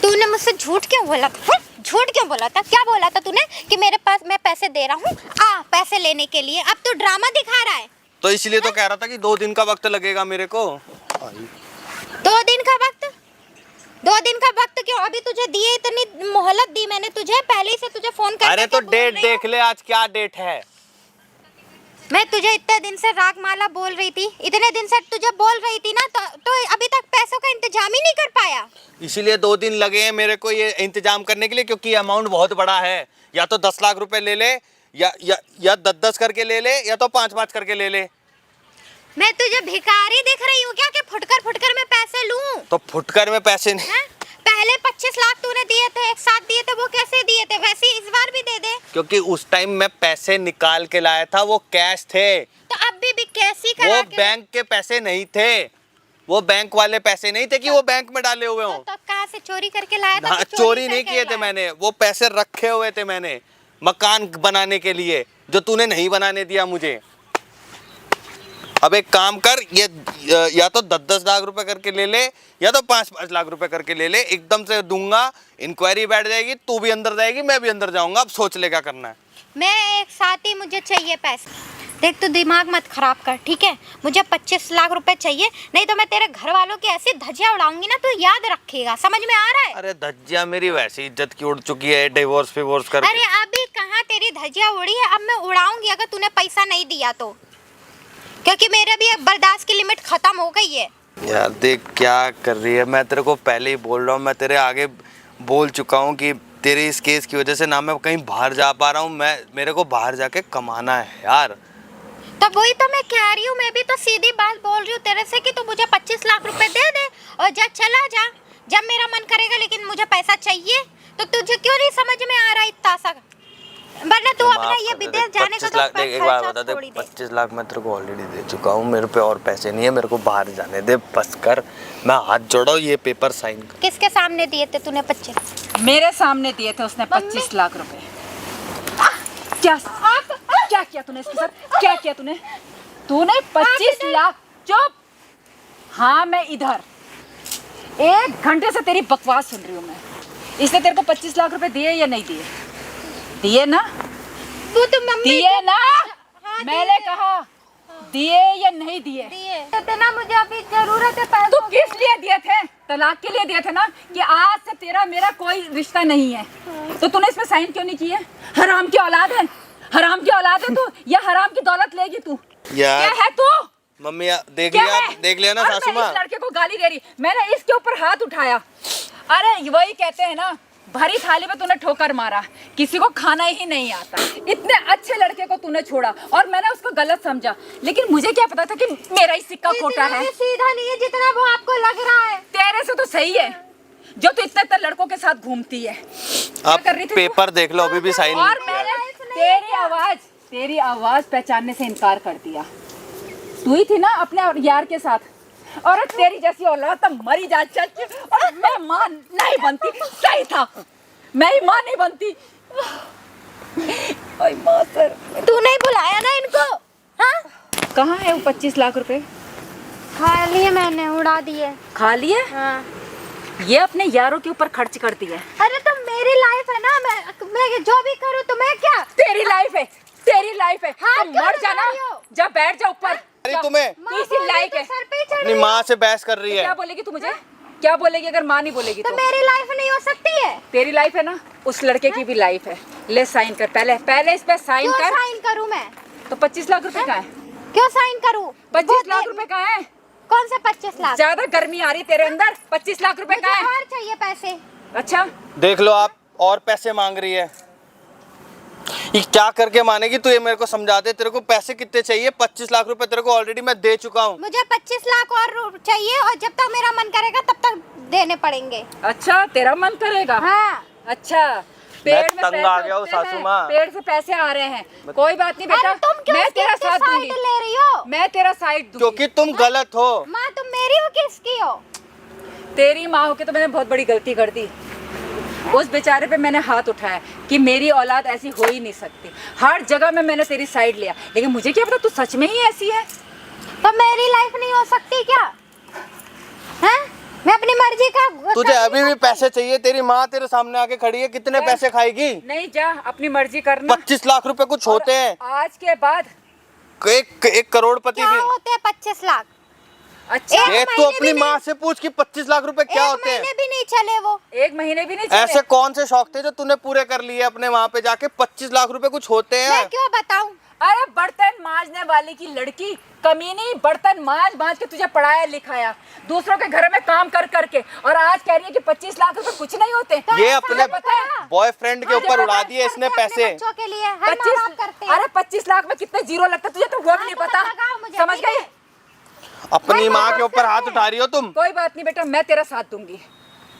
तूने मुझसे झूठ क्यों बोला था? झूठ क्यों बोला था? क्या बोला था तूने कि मेरे पास मैं पैसे दे रहा हूँ पैसे लेने के लिए? अब तू ड्रामा दिखा रहा है। तो इसलिए तो कह रहा था कि 2 दिन का वक्त लगेगा मेरे को। 2 दिन का वक्त? 2 दिन का वक्त क्यों? अभी तुझे दिए, इतनी मोहलत दी मैंने तुझे, पहले ही से तुझे फोन कर। अरे तो डेट देख ले, आज क्या डेट है? मैं तुझे इतने दिन से रागमाला बोल रही थी, इतने दिन से तुझे बोल रही थी ना, तो अभी तक पैसों का इंतजाम ही नहीं कर पाया। इसीलिए 2 दिन लगे हैं मेरे को ये इंतजाम करने के लिए, क्योंकि अमाउंट बहुत बड़ा है। या तो 10 लाख रुपए ले ले, या 10-10 करके ले ले, या तो 5-5 करके ले ले। मैं तुझे भिखारी दिख रही हूँ क्या कि फुटकर मैं पैसे लूं? तो फुटकर में पैसे नहीं। पहले 25 लाख तूने दिए थे, एक साथ दिए थे, वो कैसे दिए थे? वैसे ही इस बार भी दे दे। क्योंकि उस टाइम मैं पैसे निकाल के लाया था, वो कैश थे। तो अब भी कैसी करा वो के? बैंक के पैसे नहीं थे, वो बैंक वाले पैसे नहीं थे कि वो बैंक में डाले हुए हों। तो कहाँ से चोरी करके लाया था? हाँ, चोरी नहीं किए थे मैंने, वो पैसे रखे हुए थे मैंने मकान बनाने के लिए, जो तूने नहीं बनाने दिया मुझे। अब एक काम कर, ये या तो 10-10 लाख रुपए करके ले ले, या तो 5-5 लाख रुपए करके ले ले। एकदम से दूंगा, इंक्वायरी बैठ जाएगी, तू भी अंदर जाएगी, मैं भी अंदर जाऊंगा। अब सोच ले क्या करना है। मैं एक साथ ही, मुझे चाहिए पैसे। देख तू दिमाग मत खराब कर, ठीक है? मुझे 25 लाख रुपए चाहिए, नहीं तो मैं तेरे घर वालों की ऐसी धज्जियां उड़ाऊंगी ना, तू याद रखेगा। समझ में आ रहा है? अरे धज्जियां मेरी वैसी इज्जत की उड़ चुकी है, डिवोर्स करके। अरे अभी कहाँ तेरी धज्जियां उड़ी है? अब मैं उड़ाऊंगी अगर तूने पैसा नहीं दिया तो, क्योंकि मेरे भी एक बर्दाश्त की लिमिट खत्म हो गई है। यार देख क्या कर रही है, मैं तेरे को पहले ही बोल रहा हूँ, मैं तेरे आगे बोल चुका हूँ कि तेरे इस केस की वजह से ना मैं कहीं बाहर जा पा रहा हूँ। मेरे को बाहर जाके कमाना है यार। तो वही तो मैं कह रही हूँ, मैं भी तो सीधी बात बोल रही हूँ तेरे से कि तू मुझे 25 लाख रुपए दे दे और चला जा जब मेरा मन करेगा, लेकिन मुझे पैसा चाहिए। तो तुझे क्यों नहीं समझ में आ रहा इतना सा? वरना तू अपना ये विदेश जाने का तो एक बार बता दे, 25 लाख मैं तेरे को ऑलरेडी दे चुका हूँ, मेरे पे और पैसे नहीं है, मेरे को बाहर जाने दे बस कर। मैं हाथ जोड़ो, ये पेपर साइन कर। किसके सामने दिए थे तूने 25? मेरे सामने दिए थे उसने 25 लाख रुपए। क्या किया तूने इसके साथ? क्या किया तूने? 25 लाख? चुप। हाँ मैं इधर 1 घंटे से तेरी बकवास सुन रही हूँ मैं। इसने तेरे को 25 लाख रुपए दिए या नहीं दिए? दिए ना? तू तो मम्मी दिए ना? मैंने कहा दिए या नहीं दिए? दिए ना, मुझे अभी जरूरत है पैसों। तो किस लिए दिए थे? तलाक के लिए दिए थे ना, कि आज से तेरा मेरा कोई रिश्ता नहीं है। तो तूने इसमें साइन क्यों नहीं किए? हराम की औलाद है, हराम की औलाद है तू, या हराम की दौलत लेगी तू? यार क्या है तू? मम्मी देख लिया ना सासू माँ। इस लड़के को गाली दे रही, मैंने इसके ऊपर हाथ उठाया। अरे वही कहते हैं ना भरी थाली में तूने ठोकर मारा, किसी को खाना ही नहीं आता, इतने अच्छे लड़के को तूने छोड़ा और मैंने उसको गलत समझा, लेकिन मुझे क्या पता था कि मेरा ही सिक्का खोटा है। सीधा नहीं है जितना वो आपको लग रहा है। तेरे से तो सही है, जो तू इतने लड़कों के साथ घूमती है। क्या आप कर रही थी पेपर देख लो, अभी भी साइन और मैंने तेरी आवाज पहचानने से इनकार कर दिया। तू ही थी ना अपने यार के साथ, और तेरी जैसी औलाद तो मरी जा चाची, और मैं मां नहीं बनती। सही था, मैं ही मां नहीं बनती। ओए मां सर, तू नहीं बुलाया ना इनको? हाँ, कहाँ है वो 25 लाख रुपए? खा लिए मैंने, उड़ा दिए। खा लिए? हाँ। ये अपने यारों के ऊपर खर्च करती है। अरे तो मेरी लाइफ है ना, मैं जो भी करूँ तो मैं क्या? तेरी लाइफ है, तेरी लाइफ है। हाँ, तो क्यों मर बता जाना, रही हो? जा बैठ जा ऊपर। अरे तुम्हें तू इसी लायक है। सर पे ही चढ़ अपनी रही माँ से बहस कर रही क्या है। बोलेगी तू मुझे? क्या बोलेगी अगर माँ नहीं बोलेगी तो तो? मेरी लाइफ नहीं हो सकती है? तेरी लाइफ है ना, उस लड़के की भी लाइफ है। ले साइन कर, पहले इस पे साइन क्यों कर। साइन करूँ मैं? तो 25 लाख रुपए का है। क्यों साइन करूँ? 25 लाख रुपए का है। कौन से 25 लाख? ज्यादा गर्मी आ रही तेरे अंदर। 25 लाख रुपए मुझे का है। और चाहिए पैसे। अच्छा, देख लो आप, और पैसे मांग रही है। ये क्या करके मानेगी तू, ये मेरे को समझा दे। तेरे को पैसे कितने चाहिए? 25 लाख रुपए तेरे को ऑलरेडी मैं दे चुका हूँ। मुझे 25 लाख और चाहिए, और जब तक मेरा मन करेगा तब तक देने पड़ेंगे। अच्छा तेरा मन करेगा? हाँ। अच्छा, पेड़ में तंग पैसे आ गया हूँ उगते हैं, सासू माँ। पेड़ से पैसे आ रहे हैं। कोई बात नहीं बेटा, अरे तुम क्यों मैं इसकी तेरा साथ साइड दूंगी। ले रही हो? मैं तेरा साइड दूंगी। क्योंकि तुम गलत हो। माँ तुम मेरी हो किसकी हो? तेरी माँ होके तो मैंने बहुत बड़ी गलती कर दी। उस बेचारे पे मैंने हाथ उठाया कि मेरी औलाद ऐसी हो ही नहीं सकती। हर जगह में मैंने तेरी साइड लिया, लेकिन मुझे क्या पता तू सच में ही ऐसी है। तो मेरी लाइफ नहीं हो सकती क्या? हैं? मैं अपनी मर्जी का तुझे अभी भी पैसे चाहिए? तेरी माँ तेरे सामने आके खड़ी है, कितने पैसे खाएगी? नहीं, जा अपनी मर्जी करना। 25 लाख रुपए कुछ होते हैं? आज के बाद एक करोड़पति क्या भी। होते हैं 25 लाख? अच्छा, एक ये तू महीने अपनी भी माँ से पूछ कि 25 लाख रुपए क्या एक होते हैं। महीने भी नहीं चले वो। 1 महीने भी नहीं चले। ऐसे कौन से शौक थे जो तूने पूरे कर लिए अपने वहाँ पे जाके? 25 लाख रुपए कुछ होते हैं? मैं क्यों बताऊं? अरे बर्तन मांजने वाली की लड़की, कमीनी, बर्तन मांज मांज के तुझे पढ़ाया लिखाया, दूसरों के घर में काम कर करके, और आज कह रही है कि 25 लाख रुपए कुछ नहीं होते। ये ऐसा अपने पता है? बॉयफ्रेंड के ऊपर उड़ा दिए इसने अपने पैसे। बच्चों के लिए हर माँ बाप करते हैं। अरे 25 लाख में कितने जीरो लगते तुझे तो वो भी नहीं तो पता। लगाओ मुझे, समझ ठीक गई? है? अपनी माँ के ऊपर हाथ उठा रही हो तुम। कोई बात नहीं बेटा, मैं तेरा साथ दूंगी।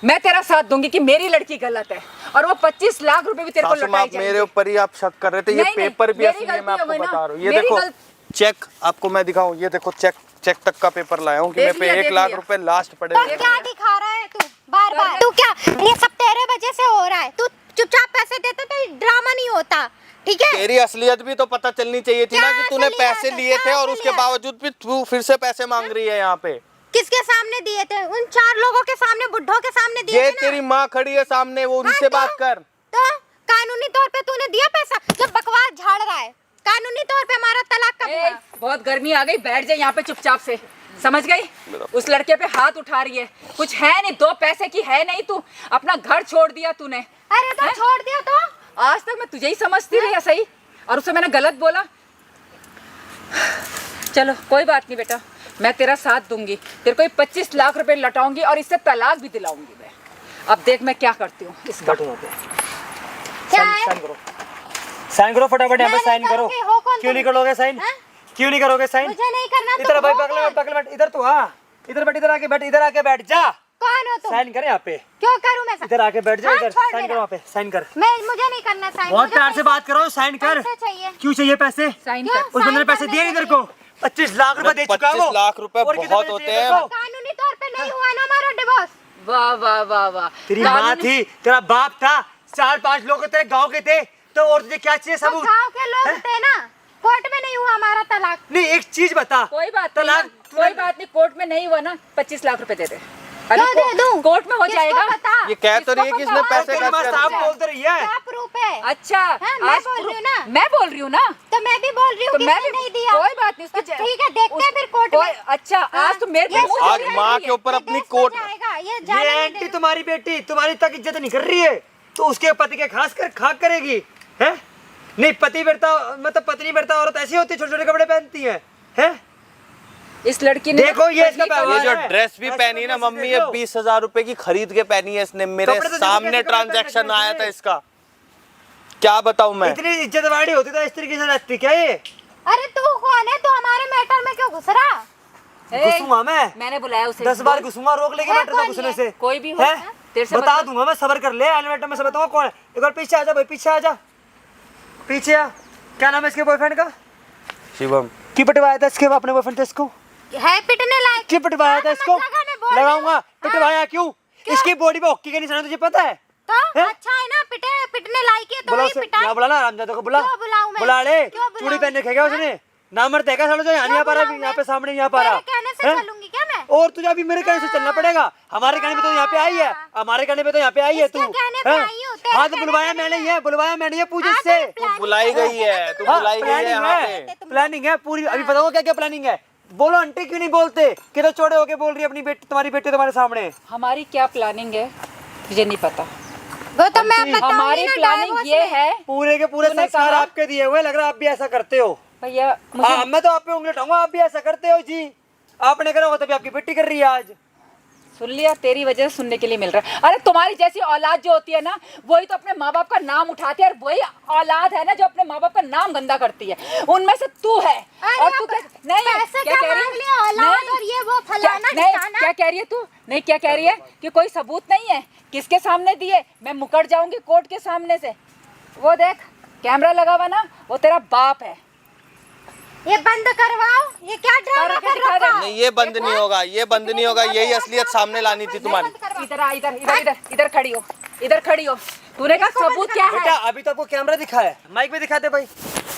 मैं तेरा साथ दूंगी कि मेरी लड़की गलत है, और वो 25 लाख रुपए भी तेरे को सासू माँ, लौटाई मेरे जाएंगे। ऊपर ही आप शक कर रहे थे। ये नहीं, नहीं, पेपर भी मेरी असली है, गलती मैं आपको है वो ना, बता रहा हूँ। ये मेरी देखो गलती- चेक, आपको मैं दिखाऊं, ये देखो चेक तक का पेपर लाया हूँ कि देख मेरे पे लिया, 1 देख लाख लिया। रुपए लास्ट पड़े तो हुए हैं। क्या दिखा रहा है तू बार बार? तू क्या, ये सब तेरे वजह से हो रहा है। तू चुपचाप पैसे देता तो ड्रामा नहीं होता, ठीक है? तेरी असलियत भी तो पता चलनी चाहिए थी ना, क्या कि तूने असलियत पैसे है? लिए थे क्या और उसके असलियत? बावजूद भी तू फिर से पैसे मांग रही है यहाँ पे। किसके सामने दिए थे? उन 4 लोगों के सामने, बुड्ढों के सामने दिए ये थे ना? तेरी माँ खड़ी है सामने, वो उनसे हाँ, बात तो? कर। तो कानूनी तौर पे तूने दिया पैसा? जब बकवास झाड़ रहा है, कानूनी तौर पे हमारा तलाक कब हुआ? बहुत गर्मी आ गई, बैठ जाए यहाँ पे चुपचाप से। समझ गई? उस लड़के पे हाथ उठा रही है, कुछ है नहीं, 2 पैसे की है नहीं। तू अपना घर छोड़ दिया तूने। अरे तो हैं? छोड़ दिया तो? आज तक मैं तुझे ही समझती रही, सही, और उसे मैंने गलत बोला। चलो कोई बात नहीं बेटा, मैं तेरा साथ दूंगी, तेरे को 25 लाख रुपए लौटाऊंगी और इससे तलाक भी दिलाऊंगी मैं। अब देख मैं क्या करती हूँ इसका। क्या है? साइन करो, साइन करो फटाफट, यहाँ पे मैं साइन नहीं करो। करूँगी, हो कौन क्यों तुम? नहीं करोगे साइन? हैं? क्यों नहीं करोगे साइन? मुझे नहीं करना। इधर तुम भाई, हो पकड़ कौन? पकड़ बैठ, इधर तू आ, इधर बैठ, इधर आके बैठ, इधर आके बैठ जा। कौन हो तुम? साइन कर यहाँ पे, क्यों करूँ मैं? इधर आके बैठ जा, हाँ, इधर छोड़ साइन मेरा। करो, वहाँ पे साइन कर। मुझे नहीं करना साइन। बहुत मुझे प्यार से पैसे- बात करो, साइन कर। पैसे चाहिए। क्यों चाहिए पैसे? साइन क्यों? कर। उस बंदे ने साइन पैसे करने दिए नहीं के तेरे को? 25 लाख रुपए दे चुका है वो। 25 लाख रुपए और कितने बहुत पैसे होते चाहिए हैं। तेरे को? कानूनी तौर पे नहीं हुआ ना हमारा डिवोर्स। वाह वाह वाह वाह। तेरी माँ कानूनी- थी, तेरा बाप था, 4-5 लोग थे गांव के थे, तो और तुझे क्या चाहिए तो सबूत? गाँव के लोग हैं? थे ना, कोर्ट में नहीं हुआ हमारा तलाक। नहीं, एक चीज बता, कोई बात नहीं तलाक ना, कोई बात नहीं, कोर्ट में नहीं हुआ ना, 25 लाख रुपए दे दे। क्यों दे दूं? कोर्ट में हो किसको जाएगा। पता? ये कह तो रही है कि इसने किसको पता? पैसे तेरी खर्च माँ कर साफ दिए। बोलते रही है। क्या प्रूफ है? अच्छा, हाँ, मैं आज बोल रही हूँ ना। मैं बोल रही हूँ ना, तो मैं भी बोल रही हूँ तो कि मैं इसने भी नहीं दिया। कोई बात नहीं, उसको तो ठीक है, देखते हैं फिर कोर्ट कोई- में। अच्छा, हाँ, आज तो मेरे पे ये मुंह आज से बोल माँ रही के है। ऊपर ये अपनी देश कोर्ट, में जाएगा, ये ये जाने नहीं आंटी देगा। तुम्हारी बेटी तुम्हारी तक इज्जत नहीं कर रही है, तो उसके पति के खास कर खाक करेगी है? नहीं, पति बेटा मतलब पत्नी बेटा औरत ऐसी होती है, छोटे छोटे कपड़े पहनती है? इस लड़की ने देखो ये इसका बदली कर- ये जो है। ड्रेस भी ऐसे पहनी है ना कैसे मम्मी, ये देखो? 20,000 रुपए की खरीद के पहनी है इसने। मेरे कपड़े तो देखो सामने कैसे कपड़े ट्रांजैक्शन पहने आया था हैं। इसका, क्या बताऊं मैं। इतनी इज्जत वाली होती तो इस तरीके से रहती क्या ये? अरे तू कौन है? तू हमारे मैटर में क्यों घुस रहा? ए, घुसूंगा मैं, मैंने बुलाया उसे 10 बार घुसूंगा, रोक लेके है मैटर से कौन घुसने ये? से। कोई भी हो, है? तेरे से बता मतलब- दूंगा मैं, सबर कर ले। एलिमेंटर में सब बताऊंगा कौन है। एक बार पीछे आ जा भाई, पीछे आ जा, पीछे आ। क्या नाम है इसके बॉयफ्रेंड का? शिवम, की पटवाया था इसके अपने बॉयफ्रेंड से इसको? है पिटने लायक? की पटवाया था हाँ, इसको? मत लगा, मैं बोल रही लगाऊंगा। हूँ। पिटवाया क्यों? इसकी बॉडी पे हॉकी का निशान है, तुझे पता है? तो है? अच्छा है ना, पिटने लायक है तो बुला वही उसे, पिटाई। यहाँ बुला ना, रामजादा को बुला। क्यों बुलाऊं मैं? बुला ले। क्यों बुलाऊं? चूड़ी पहन रखी है उसने, नामर्द है क्या सालों, जो यहाँ नहीं आ पा रहा, बुलाऊं यहाँ पे मैं? सामने नहीं आ पा रहा। तेरे कहने से हैं? चलूंगी क्या मैं? और तुझे अभी मेरे कहने से चलना पड़ेगा। हमारे कहने पे तो यहाँ पे आई है, हमारे कहने पे तो यहाँ पे आई है तू। इसके कहने पे हैं? आई हूँ, तेरे हाँ तो कहने बुलवाया पे मैंने नहीं ही है, बुलवाया मैंने ये पूछ हाँ, इससे। तो प्लानिंग बुलाई कर गई रहे है, थे तू तुम। बुलाई गई है यहाँ पे। प्लानिंग है पूरी। अभी बताओ क्या क्या प्लानिंग है? बोलो आंटी, क्यों नहीं बोलते? किधर चौड़े होके बोल रही है अपनी बेटी, तुम्हारी बेटी तुम्हारे सामने। हमारी क्या प्लानिंग है तुझे नहीं पता। वो तो मैं बताऊंगी हमारी ना प्लानिंग divorce ये में। है पूरे के पूरे तूने संस्कार कहा- आपके दिए हुए, लग रहा है आप भी ऐसा करते हो। भैया हाँ, मुझे मैं तो आप पे उंगली उठाऊंगा, आप भी ऐसा करते हो जी। आपने करा होगा तभी आपकी बेटी कर रही है आज। सुन लिया, तेरी वजह से सुनने के लिए मिल रहा है। अरे तुम्हारी जैसी औलाद जो होती है ना, वही तो अपने माँ बाप का नाम उठाती है, और वही औलाद है ना जो अपने माँ बाप का नाम गंदा करती है। उनमें से तू है। अरे और तू अब क्या नहीं पैसे क्या क्या कह रही मांग है? लिया? औलाद नहीं, और ये वो क्या फलाना नहीं, ठिकाना। क्या कह रही है तू? नहीं, क्या कह रही है कि कोई सबूत नहीं है? किसके सामने दिए? मैं मुकर जाऊंगी कोर्ट के सामने से। वो देख, कैमरा लगा हुआ ना, वो तेरा बाप है। ये बंद करवाओ, ये क्या ड्रामा करके कर दिखा दे। रखा है? नहीं, ये बंद नहीं होगा, ये बंद नहीं होगा। यही असलियत सामने लानी थी तुम्हारी। इधर आ, इधर इधर इधर इधर खड़ी हो, इधर खड़ी हो। तूने कहा सबूत क्या बेटा है? अभी तो आपको कैमरा दिखा है, माइक पे दिखा दे भाई।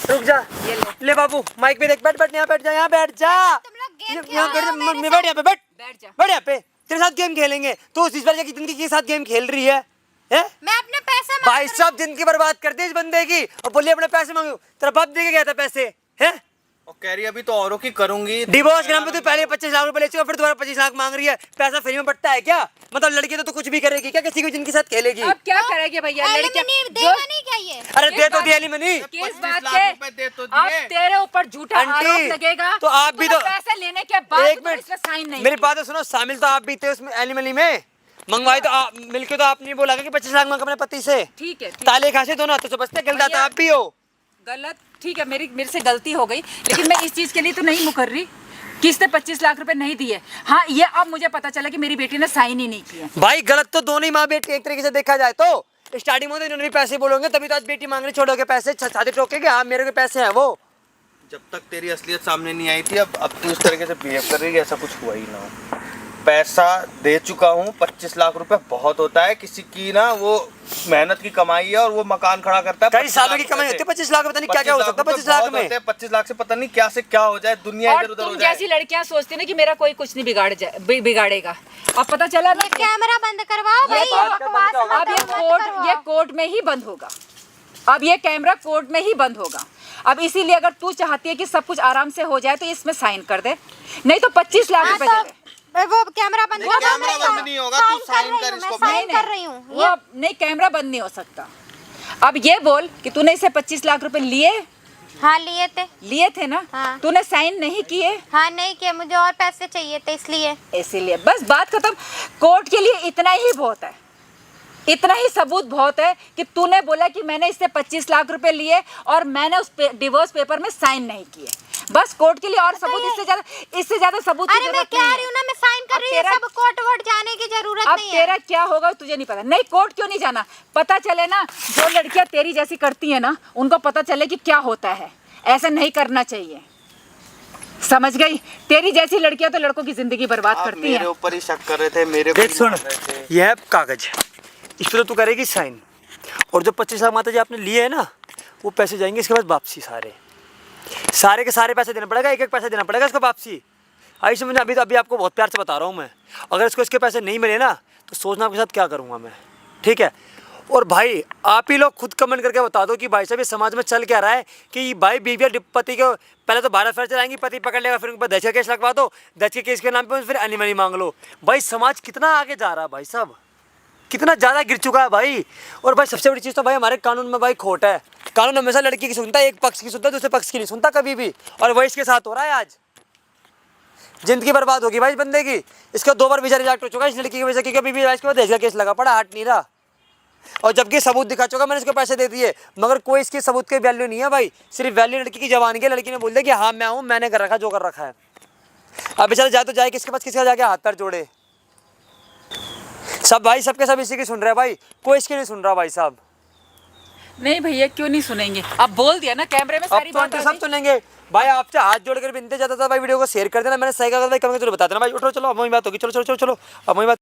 रुक जा, ये ले। ले बाबू माइक पे देख। बैठ बैठ, यहाँ बैठ जा, यहाँ बैठ जा। तुम लोग गेम यहाँ बैठ जा, खेलो मेरे मैं बैठ यहाँ पे, बैठ बैठ जा। बैठ यहाँ पे। तेरे साथ गेम खेलेंगे तो इस बार जिंदगी के साथ गेम खेल रही है? मैं अपने पैसे मांग भाई साहब जिंदगी बर्बाद कर दी इस बंदे की, और बोलिए अपने पैसे मांगो। तेरा बाप दे के गया था पैसे, हैं? और कह रही अभी तो औरों की करूंगी। डिवोर्स के नाम पे तू पहले 25 लाख रुपए ले चुका, फिर दोबारा 25 लाख मांग रही है। पैसा फ्री में बटता है क्या? मतलब लड़की तो तू कुछ भी करेगी क्या? किसी को जिनके साथ खेलेगी? अब क्या करेगी भैया? लड़कियां एलिमनी जो देगा नहीं क्या ये? अरे दे तो बात- दिया मनी। किस 25 बात लाख के? रुपए दे तो अब दिए। तेरे ऊपर झूठा आंटी, आरोप लगेगा तो आप भी तूने तो- पैसे लेने के बाद एक तूने मिनट, इसमें साइन नहीं मेरी किए। बात तो सुनो। शामिल तो आप भी थे उसमें एलिमनी में। मंगवाई तो आप मिलके, तो आपने बोला कि 25 लाख मांग अपने पति से। ठीक है, ठीक ताले खासे दोनों हाथों से बचते, गलत तो आप भी हो। गलत, ठीक है, मेरे से गलती हो गई, लेकिन मैं इस चीज के लिए तो नहीं मुकर रही कि इसने 25 लाख रुपए नहीं दिए। हाँ, ये अब मुझे पता चला कि मेरी बेटी ने साइन ही नहीं किए। भाई गलत तो दोनों ही माँ बेटी एक तरीके से देखा जाए तो। स्टार्टिंग में तो इन्होंने भी पैसे बोलोगे, तभी तो आज बेटी मांग रही छोड़ोगे पैसे, छाती ठोकेगे। हाँ मेरे के पैसे हैं वो। जब तक तेरी असलियत सामने नहीं आई थी, अब तू इस तरीके से बिहेव कर रही है, ऐसा कुछ हुआ ही ना हो। पैसा दे चुका हूँ, 25 लाख रुपए बहुत होता है। किसी की ना वो मेहनत की कमाई है, और वो मकान खड़ा करता है। कई सालों की कमाई होती है 25 लाख, पता नहीं क्या क्या हो सकता है 25 लाख में। 25 लाख से पता नहीं क्या से क्या हो जाए, दुनिया और इधर उधर हो तुम जाए। जैसी लड़कियां सोचती ना कि मेरा कोई कुछ नहीं बिगाड़ेगा। अब पता चला ना, कैमरा बंद करवाओ भाई, ये बकवास मत अब करो, ये कोर्ट में ही बंद होगा। अब ये कैमरा कोर्ट में ही बंद होगा। अब इसीलिए अगर तू चाहती है कि सब कुछ आराम से हो जाए तो इसमें साइन कर दे, नहीं तो 25 लाख रुपए दे दे। वो कैमरा बंद नहीं, करो, कैमरा मैं बंद नहीं होगा, तू साइन कर इसको। मैं साइन कर रही हूँ। वो अब नहीं, कैमरा बंद नहीं हो सकता। अब ये बोल कि तूने इसे 25 लाख रुपए लिए हाँ लिए थे ना? हाँ। तूने साइन नहीं किए, हाँ नहीं किया, मुझे और पैसे चाहिए थे इसलिए। इसीलिए बस बात खत्म। कोर्ट के लिए इतना ही बहुत है, इतना ही सबूत बहुत है कि तूने बोला कि मैंने इससे 25 लाख रुपए लिए और मैंने उस डिवोर्स पेपर में साइन नहीं किए। बस कोर्ट के लिए और सबूत, इससे ज्यादा सबूत की अरे मैं जरूरत कह नहीं रही है। हूँ ना, मैं साइन कर अब रही हूँ, तेरा- सब कोर्ट वोट जाने की जरूरत अब नहीं है। तेरा क्या होगा तुझे नहीं पता। नहीं, कोर्ट क्यों नहीं जाना? पता चले ना, जो लड़कियां तेरी जैसी करती है ना, उनको पता चले कि क्या होता है। ऐसा नहीं करना चाहिए, समझ गई? तेरी जैसी लड़कियां तो लड़कों की जिंदगी बर्बाद आप करती मेरे हैं। ऊपर ही शक कर रहे थे, मेरे को देख ही सुन, मार रहे थे। यह है कागज, इस पर तो तू करेगी साइन, और जो 25 लाख माता जी आपने लिए है ना, वो पैसे जाएंगे इसके बाद वापसी। सारे के सारे पैसे देना पड़ेगा, एक एक पैसा देना पड़ेगा इसको वापसी। आई समझ, अभी आपको बहुत प्यार से बता रहा हूँ मैं। अगर इसको इसके पैसे नहीं मिले ना, तो सोचना आपके साथ क्या करूँगा मैं, ठीक है? और भाई आप ही लोग खुद कमेंट करके बता दो कि भाई साहब ये समाज में चल क्या रहा है कि भाई बीवी पति को पहले तो 12 फेर चलाएंगी, पति पकड़ लेगा, फिर उनके बाद दहेज का केस लगवा दो, दहेज के केस के नाम पे फिर एलिमनी मांग लो। भाई समाज कितना आगे जा रहा है भाई साहब, कितना ज़्यादा गिर चुका है भाई। और भाई सबसे बड़ी चीज़ तो भाई हमारे कानून में भाई खोट है। कानून हमेशा लड़की की सुनता है, एक पक्ष की सुनता है, दूसरे पक्ष की नहीं सुनता कभी भी, और वही इसके साथ हो रहा है आज। जिंदगी बर्बाद होगी भाई इस बंदे की। इसका 2 बार वीजा रिजेक्ट हो चुका है इस लड़की की वजह से, क्योंकि अभी भी इसके बाद देश का केस लगा पड़ा, हट नहीं रहा। और जबकि सबूत दिखा चुका मैंने इसको पैसे दे दिए, मगर कोई इसकी सबूत की वैल्यू नहीं है भाई। सिर्फ वैल्यू लड़की की जवान की, लड़की ने बोल दिया कि हाँ मैं हूँ, मैंने कर रखा जो कर रखा है। अब बेचारा जाए तो जाए किसके पास, किसका जाके हाथ पैर जोड़े। सब भाई सबके सब इसी की सुन रहे हैं भाई, कोई इसकी नहीं सुन रहा भाई साहब। नहीं भैया क्यों नहीं सुनेंगे, आप बोल दिया ना कैमरे में सारी अब तो बात आंटी सब सुनेंगे भाई। आपसे हाथ जोड़ कर विनती जाता था भाई, वीडियो को शेयर कर देना। मैंने सही कहा था भाई, कमेंट में बता देना भाई। उठो चलो, अब वही बात होगी। चलो चलो चलो चलो, अब वही बात।